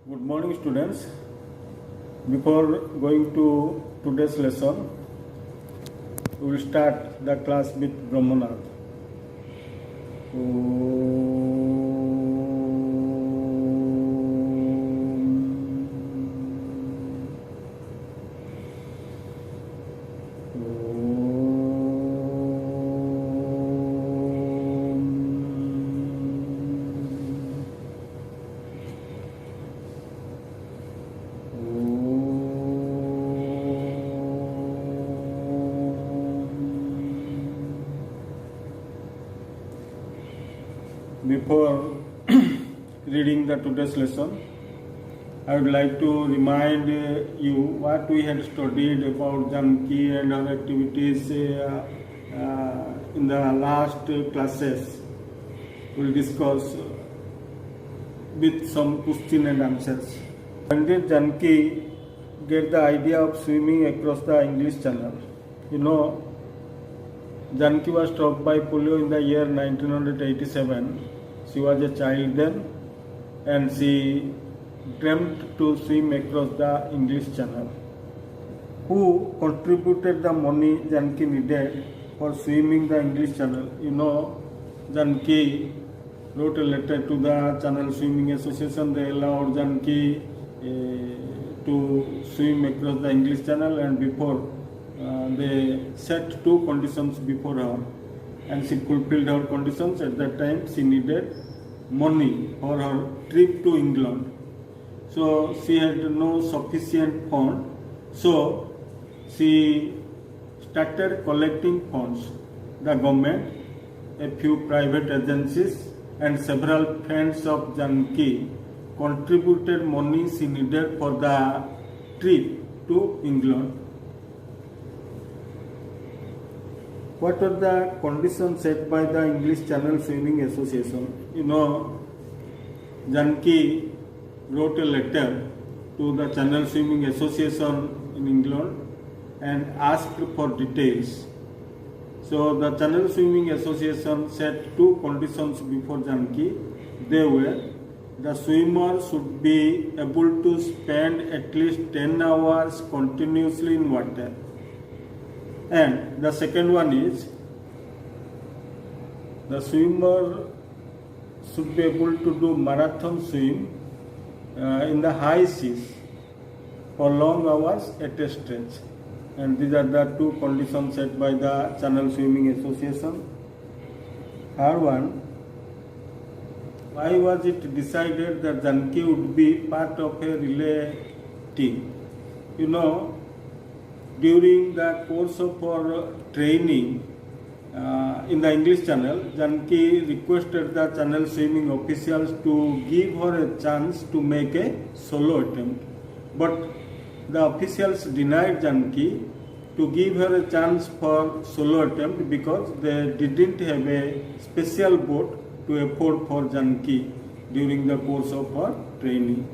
Good morning, students. Before going to today's lesson, we will start the class with Brahmanath. Before reading the today's lesson, I would like to remind you what we had studied about Janki and our activities in the last classes. We will discuss with some question and answers. When did Janki get the idea of swimming across the English Channel? You know, Janki was struck by polio in the year 1987. She was a child then and she dreamt to swim across the English Channel. Who contributed the money Janki needed for swimming the English Channel? You know, Janki wrote a letter to the Channel Swimming Association. They allowed Janki to swim across the English Channel, and before they set two conditions before her, and she fulfilled her conditions. At that time she needed money for her trip to England, so she had no sufficient fund, so she started collecting funds. The government, a few private agencies and several friends of Janki contributed money she needed for the trip to England. What were the conditions set by the English Channel Swimming Association? You know, Janki wrote a letter to the Channel Swimming Association in England and asked for details. So the Channel Swimming Association set two conditions before Janki. They were: the swimmer should be able to spend at least 10 hours continuously in water. And the second one is, the swimmer should be able to do marathon swim in the high seas for long hours at a stretch. And these are the two conditions set by the Channel Swimming Association. Third one, why was it decided that Janki would be part of a relay team? You know, during the course of her training in the English Channel, Janki requested the Channel Swimming officials to give her a chance to make a solo attempt. But the officials denied Janki to give her a chance for solo attempt because they didn't have a special boat to afford for Janki during the course of her training.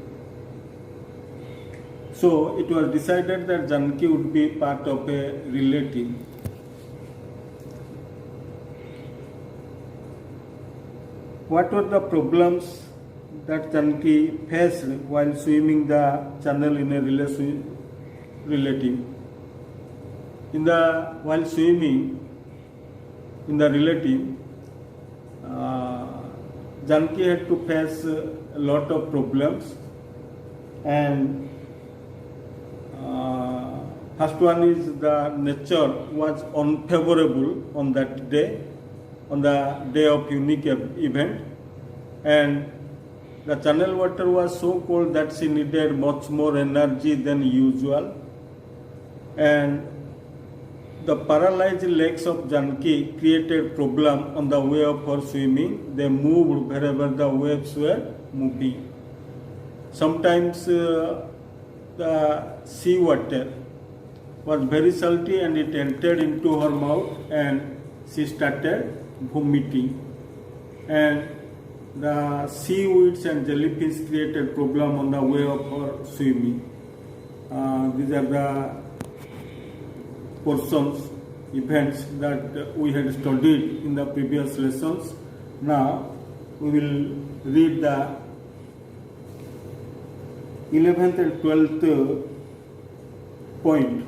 So it was decided that Janki would be part of a relay team. What were the problems that Janki faced while swimming the channel in a relay team? While swimming in the relay team, Janki had to face a lot of problems, and first one is the nature was unfavorable on that day, on the day of unique event, and the channel water was so cold that she needed much more energy than usual, and the paralyzed legs of Janki created problem on the way of her swimming. They moved wherever the waves were moving. Sometimes the sea water was very salty and it entered into her mouth and she started vomiting. And the seaweeds and jellyfish created problem on the way of her swimming. These are the portions, events that we had studied in the previous lessons. Now we will read the 11th and 12th point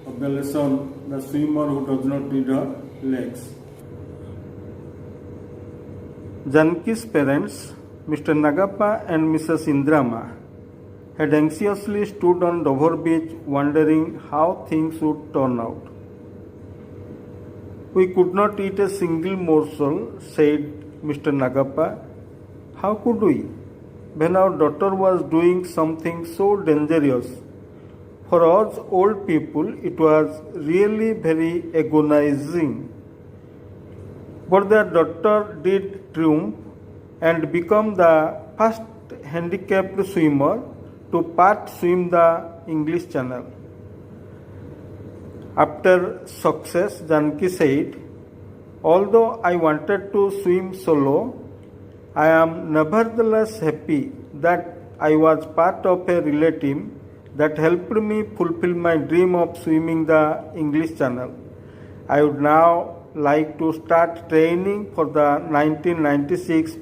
of the lesson, the swimmer who does not need her legs. Janki's parents, Mr. Nagappa and Mrs. Indrama, had anxiously stood on Dover beach wondering how things would turn out. We could not eat a single morsel, said Mr. Nagappa. How could we, when our daughter was doing something so dangerous? For us old people, it was really very agonizing. But their daughter did triumph and become the first handicapped swimmer to part swim the English Channel. After success, Janki said, "Although I wanted to swim solo, I am nevertheless happy that I was part of a relay team that helped me fulfill my dream of swimming the English Channel. I would now like to start training for the 1996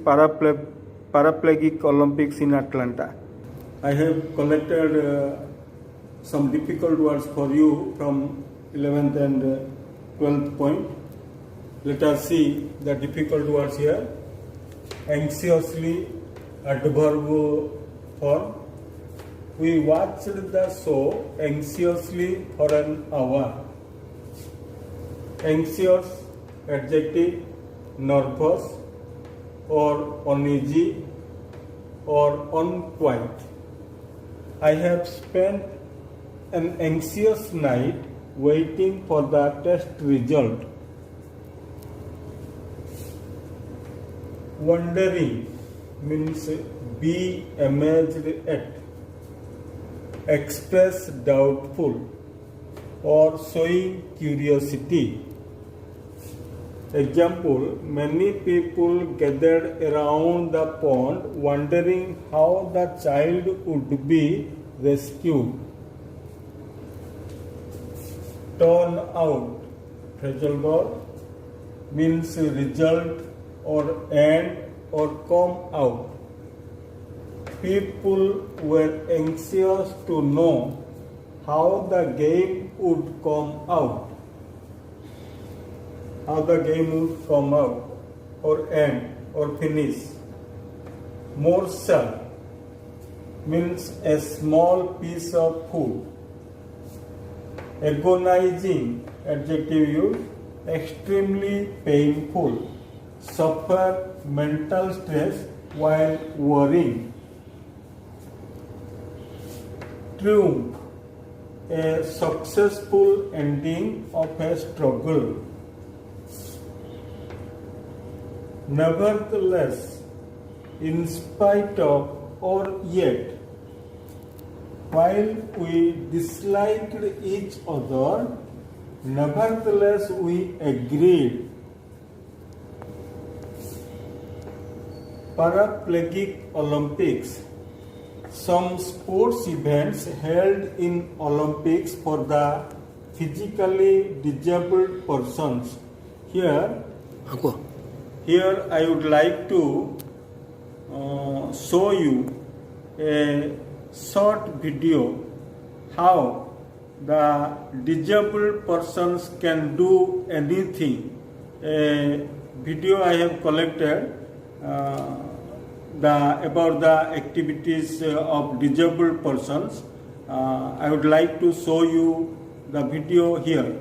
Paraplegic Olympics in Atlanta." I have collected some difficult words for you from 11th and 12th point. Let us see the difficult words here. Anxiously, adverb form. We watched the show anxiously for an hour. Anxious, adjective, nervous or uneasy or unquiet. I have spent an anxious night waiting for the test result. Wondering means be amazed at, express doubtful or showing curiosity. Example, many people gathered around the pond wondering how the child would be rescued. Turn out, phrasal verb, means result or end or come out. People were anxious to know how the game would come out. How the game would come out or end or finish. Morsel means a small piece of food. Agonizing, adjective used, extremely painful. Suffer mental stress while worrying. Triumph, a successful ending of a struggle. Nevertheless, in spite of or yet, while we disliked each other, nevertheless we agreed. Paraplegic Olympics. Some sports events held in Olympics for the physically disabled persons. Here I would like to show you a short video how the disabled persons can do anything. A video I have collected about the activities of disabled persons. I would like to show you the video here.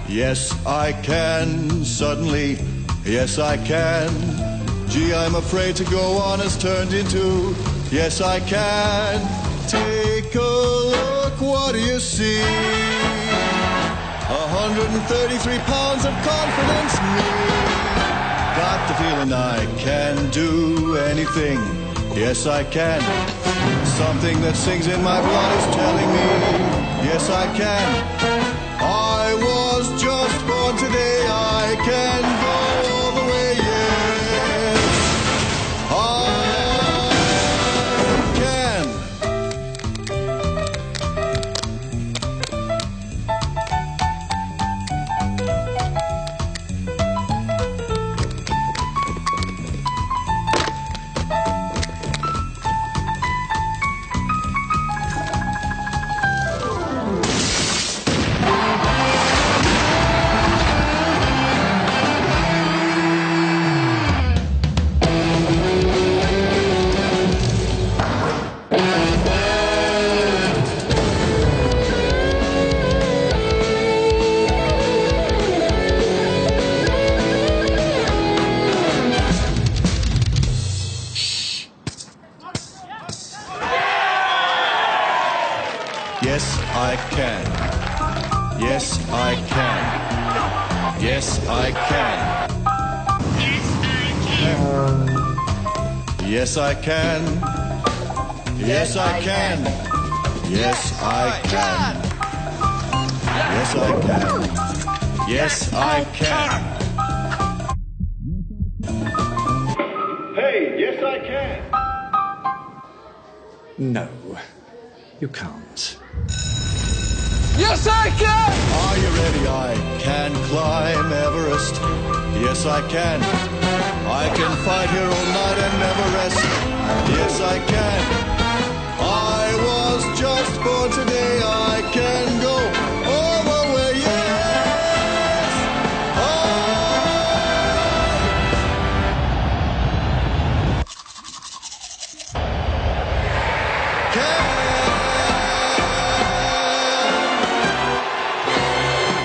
Yes, I can, suddenly, yes, I can. Gee, I'm afraid to go on has turned into, yes, I can. Take a look, what do you see? 133 pounds of confidence, me. Got the feeling I can do anything, yes, I can. Something that sings in my blood is telling me, yes, I can. I was just born today, I can go all the way, yeah. can. Yes, I can. Yes, I can. Yes, I can. Yes, I can. Yes, I can. Yes, I can. Yes, I can. Hey, yes, I can. No, you can't. Yes, I can! Are you ready? I can climb Everest. Yes, I can. I can fight here all night and never rest. Yes, I can. I was just born today. I can go all the way. Yes, I can.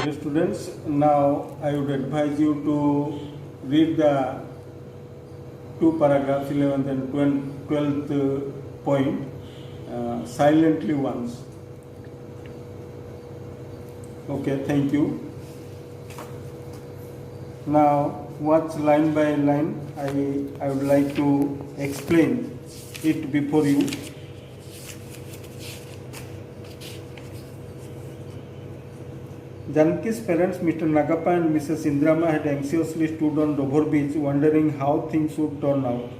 Dear students, now I would advise you to read the two paragraphs, 11th and 12th point, silently once. Okay, thank you. Now, watch line by line. I would like to explain it before you. Janki's parents, Mr. Nagappa and Mrs. Indrama, had anxiously stood on Dover Beach, wondering how things would turn out.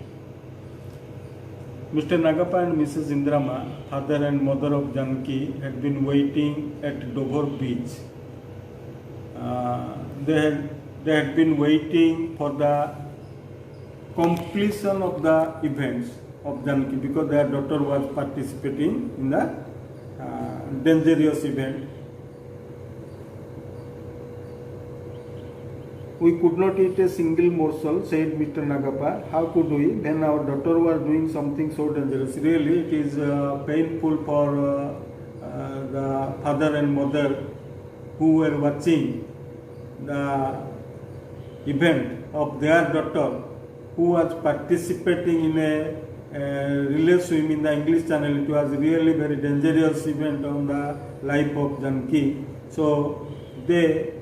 Mr. Nagappa and Mrs. Indrama, father and mother of Janki, had been waiting at Dover Beach. They had been waiting for the completion of the events of Janki because their daughter was participating in the dangerous event. We could not eat a single morsel, said Mr. Nagappa. How could we when our daughter was doing something so dangerous? Really, it is painful for the father and mother who were watching the event of their daughter who was participating in a relay swim in the English Channel. It was really very dangerous event on the life of Janki. So they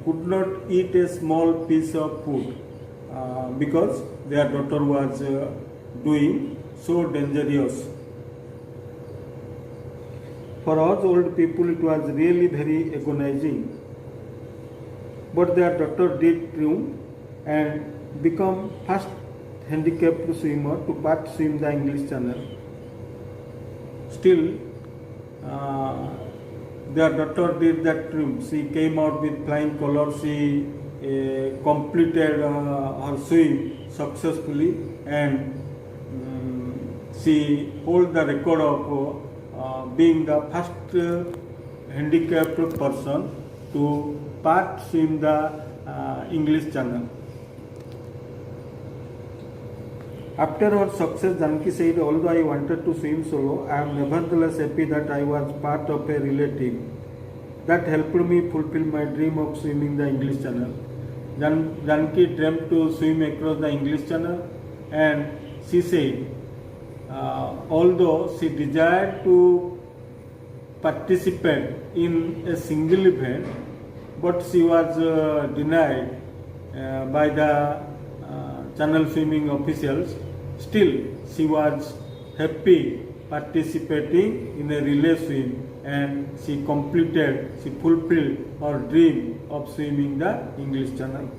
could not eat a small piece of food because their daughter was doing so dangerous. For us old people, it was really very agonizing. But their daughter did triumph and become first handicapped swimmer to part swim the English Channel. Still, their daughter did that triumph. She came out with flying colors. She completed her swim successfully, and she holds the record of being the first handicapped person to part swim the English Channel. After her success, Janki said, although I wanted to swim solo, I am nevertheless happy that I was part of a relay team. That helped me fulfill my dream of swimming the English Channel. Janki dreamt to swim across the English Channel, and she said, although she desired to participate in a single event, but she was denied by the channel swimming officials. Still, she was happy participating in a relay swim, and she fulfilled her dream of swimming the English Channel.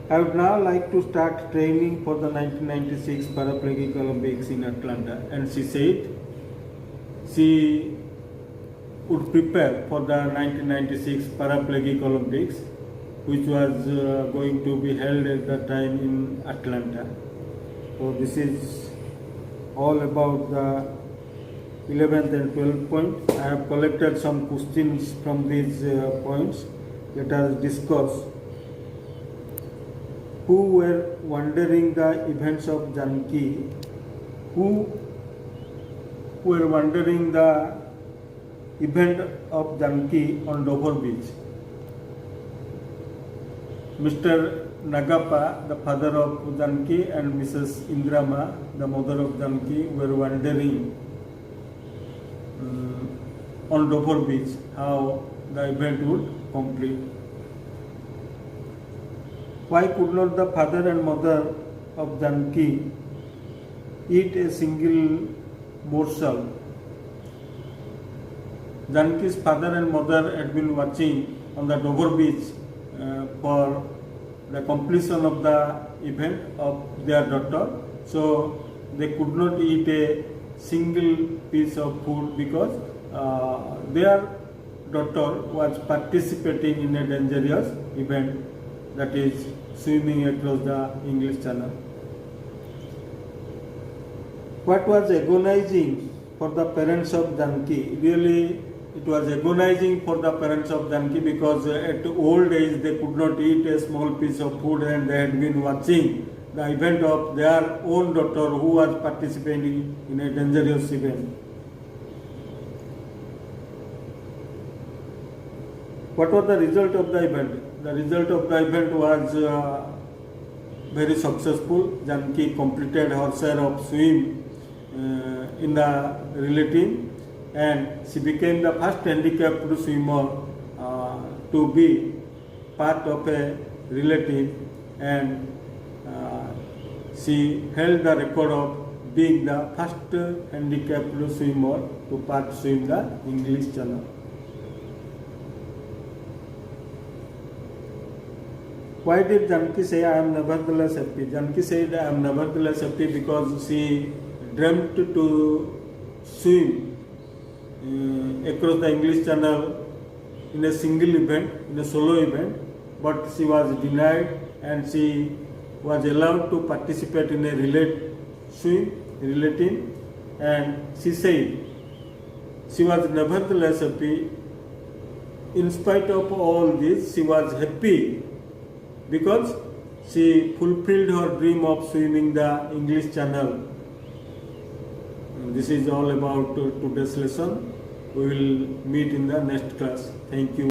I would now like to start training for the 1996 Paraplegic Olympics in Atlanta, and she said she would prepare for the 1996 Paraplegic Olympics, which was going to be held at that time in Atlanta. So this is all about the 11th and 12th point. I have collected some questions from these points. Let us discuss. Who were wondering the events of Janki? Who were wondering the event of Janki on Dover Beach? Mr. Nagappa, the father of Janki, and Mrs. Indrama, the mother of Janki, were wondering on Dover Beach, how the event would complete. Why could not the father and mother of Janki eat a single morsel? Janki's father and mother had been watching on the Dover Beach for the completion of the event of their daughter. So they could not eat a single piece of food because their daughter was participating in a dangerous event, that is swimming across the English Channel. What was agonizing for the parents of Janki? Really, it was agonizing for the parents of Janki because at old age they could not eat a small piece of food and they had been watching the event of their own daughter who was participating in a dangerous event. What was the result of the event? The result of the event was very successful. Janki completed her share of swim in the relay team, and she became the first handicapped swimmer to be part of a relay team, and she held the record of being the first handicapped swimmer to part swim the English Channel. Why did Janki say, I am nevertheless happy? Janki said, I am nevertheless happy because she dreamt to swim across the English Channel in a single event, in a solo event, but she was denied and she was allowed to participate in a relay team, and she said she was nevertheless happy. In spite of all this, she was happy because she fulfilled her dream of swimming the English Channel. And this is all about today's lesson. We will meet in the next class. Thank you.